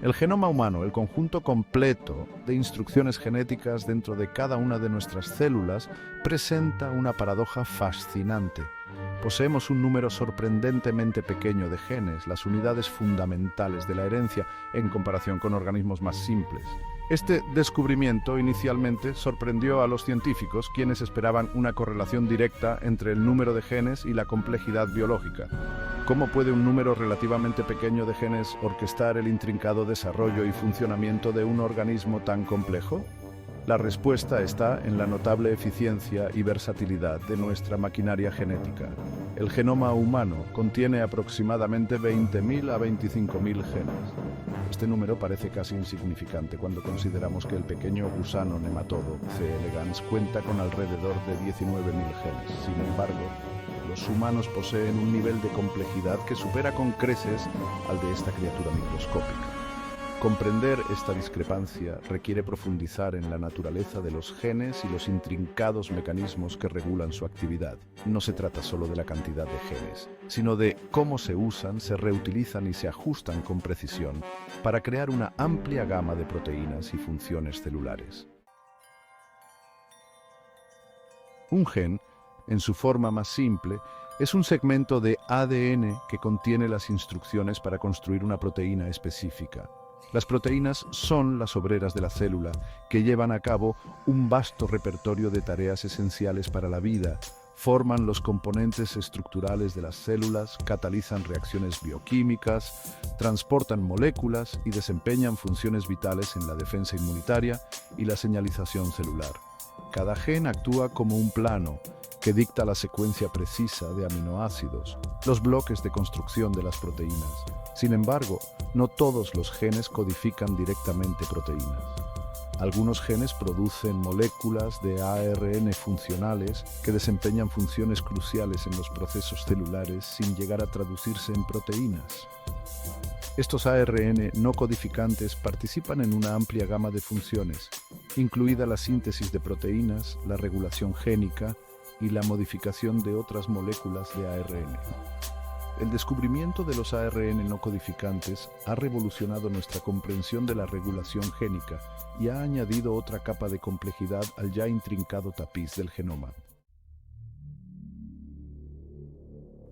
El genoma humano, el conjunto completo de instrucciones genéticas dentro de cada una de nuestras células, presenta una paradoja fascinante. Poseemos un número sorprendentemente pequeño de genes, las unidades fundamentales de la herencia, en comparación con organismos más simples. Este descubrimiento inicialmente sorprendió a los científicos, quienes esperaban una correlación directa entre el número de genes y la complejidad biológica. ¿Cómo puede un número relativamente pequeño de genes orquestar el intrincado desarrollo y funcionamiento de un organismo tan complejo? La respuesta está en la notable eficiencia y versatilidad de nuestra maquinaria genética. El genoma humano contiene aproximadamente 20.000 a 25.000 genes. Este número parece casi insignificante cuando consideramos que el pequeño gusano nematodo C. elegans cuenta con alrededor de 19.000 genes. Sin embargo, los humanos poseen un nivel de complejidad que supera con creces al de esta criatura microscópica. Comprender esta discrepancia requiere profundizar en la naturaleza de los genes y los intrincados mecanismos que regulan su actividad. No se trata solo de la cantidad de genes, sino de cómo se usan, se reutilizan y se ajustan con precisión para crear una amplia gama de proteínas y funciones celulares. Un gen, en su forma más simple, es un segmento de ADN que contiene las instrucciones para construir una proteína específica. Las proteínas son las obreras de la célula, que llevan a cabo un vasto repertorio de tareas esenciales para la vida, forman los componentes estructurales de las células, catalizan reacciones bioquímicas, transportan moléculas y desempeñan funciones vitales en la defensa inmunitaria y la señalización celular. Cada gen actúa como un plano que dicta la secuencia precisa de aminoácidos, los bloques de construcción de las proteínas. Sin embargo, no todos los genes codifican directamente proteínas. Algunos genes producen moléculas de ARN funcionales que desempeñan funciones cruciales en los procesos celulares sin llegar a traducirse en proteínas. Estos ARN no codificantes participan en una amplia gama de funciones, incluida la síntesis de proteínas, la regulación génica y la modificación de otras moléculas de ARN. El descubrimiento de los ARN no codificantes ha revolucionado nuestra comprensión de la regulación génica y ha añadido otra capa de complejidad al ya intrincado tapiz del genoma.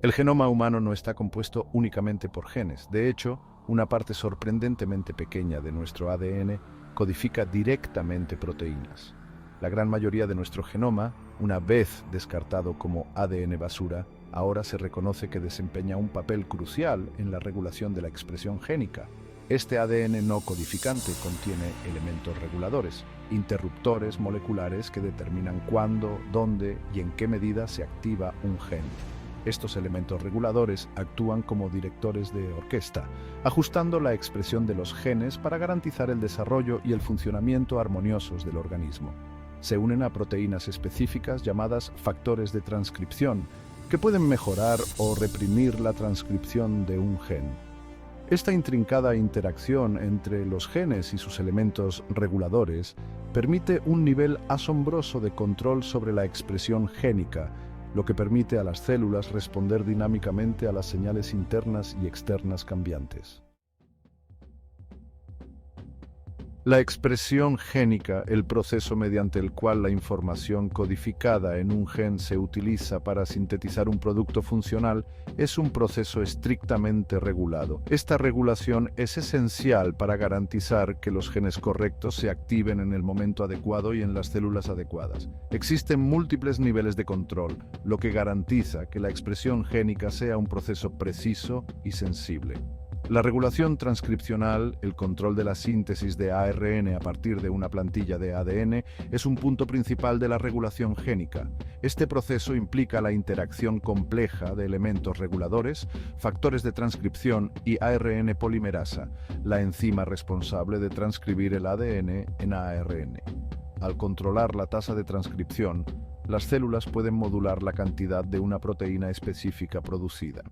El genoma humano no está compuesto únicamente por genes. De hecho, una parte sorprendentemente pequeña de nuestro ADN codifica directamente proteínas. La gran mayoría de nuestro genoma, una vez descartado como ADN basura, ahora se reconoce que desempeña un papel crucial en la regulación de la expresión génica. Este ADN no codificante contiene elementos reguladores, interruptores moleculares que determinan cuándo, dónde y en qué medida se activa un gen. Estos elementos reguladores actúan como directores de orquesta, ajustando la expresión de los genes para garantizar el desarrollo y el funcionamiento armoniosos del organismo. Se unen a proteínas específicas llamadas factores de transcripción, que pueden mejorar o reprimir la transcripción de un gen. Esta intrincada interacción entre los genes y sus elementos reguladores permite un nivel asombroso de control sobre la expresión génica, lo que permite a las células responder dinámicamente a las señales internas y externas cambiantes. La expresión génica, el proceso mediante el cual la información codificada en un gen se utiliza para sintetizar un producto funcional, es un proceso estrictamente regulado. Esta regulación es esencial para garantizar que los genes correctos se activen en el momento adecuado y en las células adecuadas. Existen múltiples niveles de control, lo que garantiza que la expresión génica sea un proceso preciso y sensible. La regulación transcripcional, el control de la síntesis de ARN a partir de una plantilla de ADN, es un punto principal de la regulación génica. Este proceso implica la interacción compleja de elementos reguladores, factores de transcripción y ARN polimerasa, la enzima responsable de transcribir el ADN en ARN. Al controlar la tasa de transcripción, las células pueden modular la cantidad de una proteína específica producida.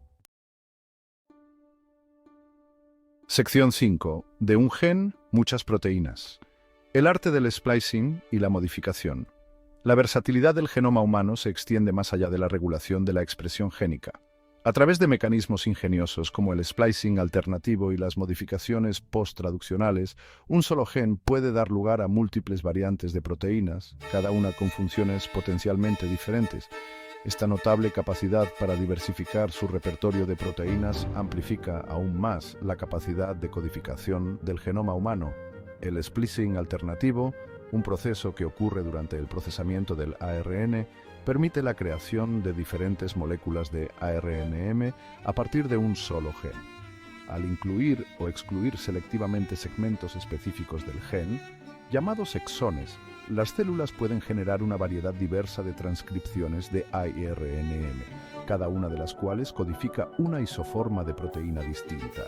Sección 5. De un gen, muchas proteínas. El arte del splicing y la modificación. La versatilidad del genoma humano se extiende más allá de la regulación de la expresión génica. A través de mecanismos ingeniosos como el splicing alternativo y las modificaciones post-traduccionales, un solo gen puede dar lugar a múltiples variantes de proteínas, cada una con funciones potencialmente diferentes. Esta notable capacidad para diversificar su repertorio de proteínas amplifica aún más la capacidad de codificación del genoma humano. El splicing alternativo, un proceso que ocurre durante el procesamiento del ARN, permite la creación de diferentes moléculas de ARNM a partir de un solo gen. Al incluir o excluir selectivamente segmentos específicos del gen, llamados exones, las células pueden generar una variedad diversa de transcripciones de ARNM, cada una de las cuales codifica una isoforma de proteína distinta.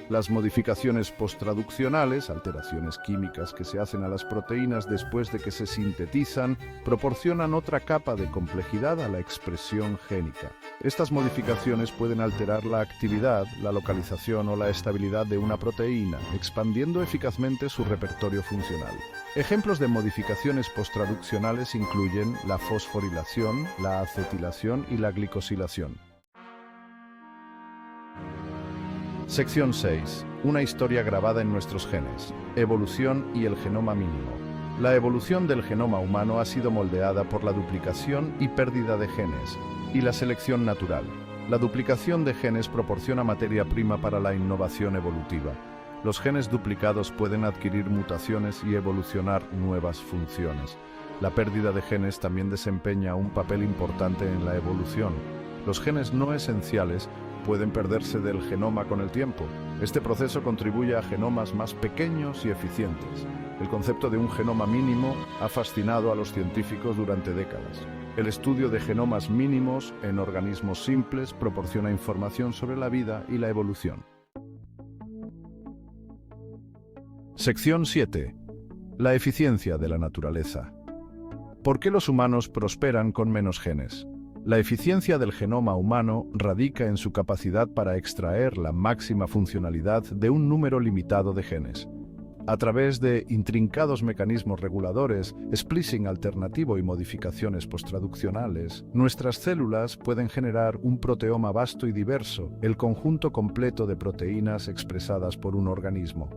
Las modificaciones posttraduccionales, alteraciones químicas que se hacen a las proteínas después de que se sintetizan, proporcionan otra capa de complejidad a la expresión génica. Estas modificaciones pueden alterar la actividad, la localización o la estabilidad de una proteína, expandiendo eficazmente su repertorio funcional. Ejemplos de modificaciones posttraduccionales incluyen la fosforilación, la acetilación y la glicosilación. Sección 6. Una historia grabada en nuestros genes. Evolución y el genoma mínimo. La evolución del genoma humano ha sido moldeada por la duplicación y pérdida de genes, y la selección natural. La duplicación de genes proporciona materia prima para la innovación evolutiva. Los genes duplicados pueden adquirir mutaciones y evolucionar nuevas funciones. La pérdida de genes también desempeña un papel importante en la evolución. Los genes no esenciales pueden perderse del genoma con el tiempo. Este proceso contribuye a genomas más pequeños y eficientes. El concepto de un genoma mínimo ha fascinado a los científicos durante décadas. El estudio de genomas mínimos en organismos simples proporciona información sobre la vida y la evolución. Sección 7. La eficiencia de la naturaleza. ¿Por qué los humanos prosperan con menos genes? La eficiencia del genoma humano radica en su capacidad para extraer la máxima funcionalidad de un número limitado de genes. A través de intrincados mecanismos reguladores, splicing alternativo y modificaciones posttraduccionales, nuestras células pueden generar un proteoma vasto y diverso, el conjunto completo de proteínas expresadas por un organismo.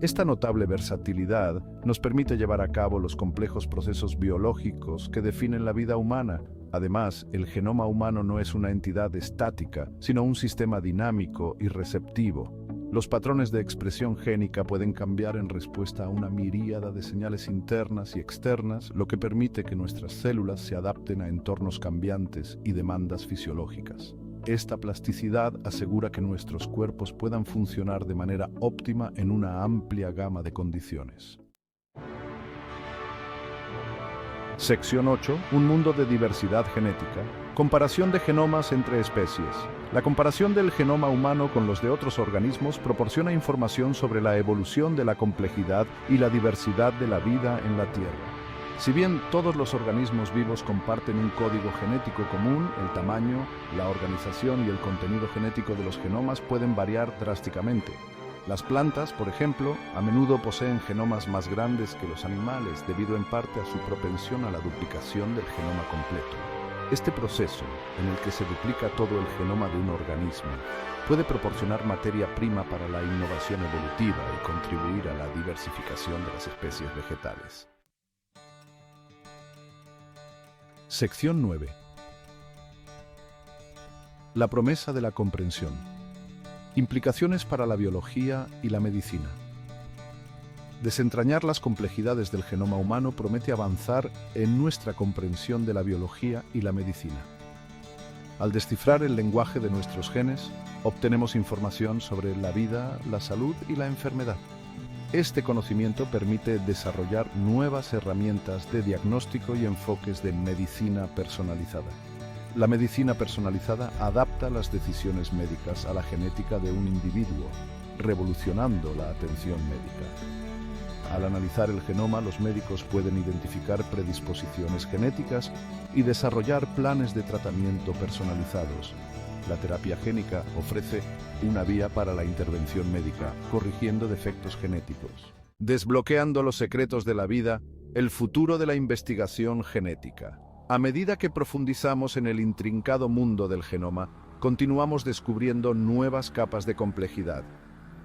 Esta notable versatilidad nos permite llevar a cabo los complejos procesos biológicos que definen la vida humana. Además, el genoma humano no es una entidad estática, sino un sistema dinámico y receptivo. Los patrones de expresión génica pueden cambiar en respuesta a una miríada de señales internas y externas, lo que permite que nuestras células se adapten a entornos cambiantes y demandas fisiológicas. Esta plasticidad asegura que nuestros cuerpos puedan funcionar de manera óptima en una amplia gama de condiciones. Sección 8. Un mundo de diversidad genética. Comparación de genomas entre especies. La comparación del genoma humano con los de otros organismos proporciona información sobre la evolución de la complejidad y la diversidad de la vida en la Tierra. Si bien todos los organismos vivos comparten un código genético común, el tamaño, la organización y el contenido genético de los genomas pueden variar drásticamente. Las plantas, por ejemplo, a menudo poseen genomas más grandes que los animales debido en parte a su propensión a la duplicación del genoma completo. Este proceso, en el que se duplica todo el genoma de un organismo, puede proporcionar materia prima para la innovación evolutiva y contribuir a la diversificación de las especies vegetales. Sección 9. La promesa de la comprensión. Implicaciones para la biología y la medicina. Desentrañar las complejidades del genoma humano promete avanzar en nuestra comprensión de la biología y la medicina. Al descifrar el lenguaje de nuestros genes, obtenemos información sobre la vida, la salud y la enfermedad. Este conocimiento permite desarrollar nuevas herramientas de diagnóstico y enfoques de medicina personalizada. La medicina personalizada adapta las decisiones médicas a la genética de un individuo, revolucionando la atención médica. Al analizar el genoma, los médicos pueden identificar predisposiciones genéticas y desarrollar planes de tratamiento personalizados. La terapia génica ofrece una vía para la intervención médica, corrigiendo defectos genéticos. Desbloqueando los secretos de la vida, el futuro de la investigación genética. A medida que profundizamos en el intrincado mundo del genoma, continuamos descubriendo nuevas capas de complejidad.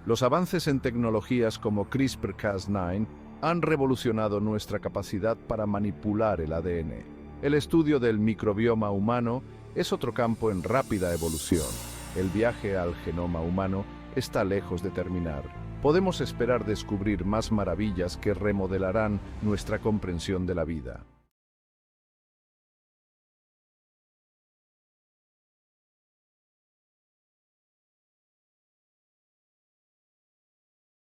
Los avances en tecnologías como CRISPR-Cas9 han revolucionado nuestra capacidad para manipular el ADN. El estudio del microbioma humano es otro campo en rápida evolución. El viaje al genoma humano está lejos de terminar. Podemos esperar descubrir más maravillas que remodelarán nuestra comprensión de la vida.